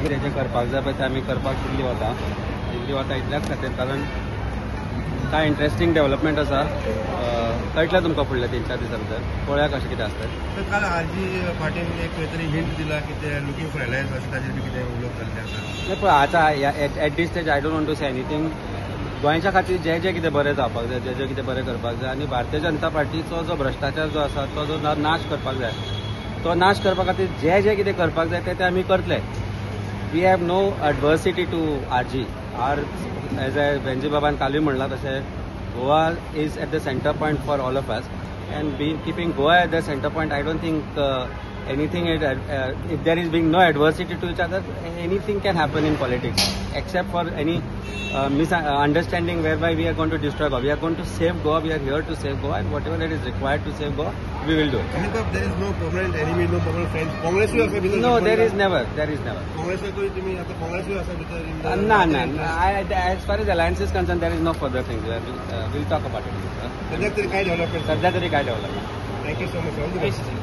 जे करपाक जाय पळय तें आमी करपाक दिल्ली वता इतल्याच खातीर कारण काय इंटरेस्टिंग डेव्हलपमेंट आसा कळटलें तुमकां फुडल्या 3-4 दिसां भितर पळोवया कशें कितें आसता तर काल आरजी पाटील एक खंय तरी हिंट दिला की ते लुकींग फॉर अलायन्स अशें ताजेर बी कितें उलोवप जाल्लें आसा नाही पळय आतां at this stage I don't want to say anything गोंयच्या खातीर जें कितें बरें जावपाक जाय जें कितें बरें करपाक जाय आनी भारतीय जनता पार्टीचो जो भ्रश्टाचार जो आसा तो जो नाश करपाक जाय तो नाश करपा खातीर जें कितें करपाक जाय तें आमी करतले we have no adversity to argue are as a वेंजी बाबान कालूय म्हणलां तशें Goa is at the centre point for all of us and be keeping Goa at the centre point I don't think anything if there is being no adversity to each other, anything can happen in politics except for any misunderstanding whereby we are going to destroy Goa. We are going to save Goa. We are here to save Goa, and whatever that is required to save Goa, we will do it. There is no permanent enemy, no permanent friends. Congress will also no, there is never. Congress will also no. As far as alliance is concerned, there is no further thing. We'll talk about it. Sadhya tari kai development. Thank you so much.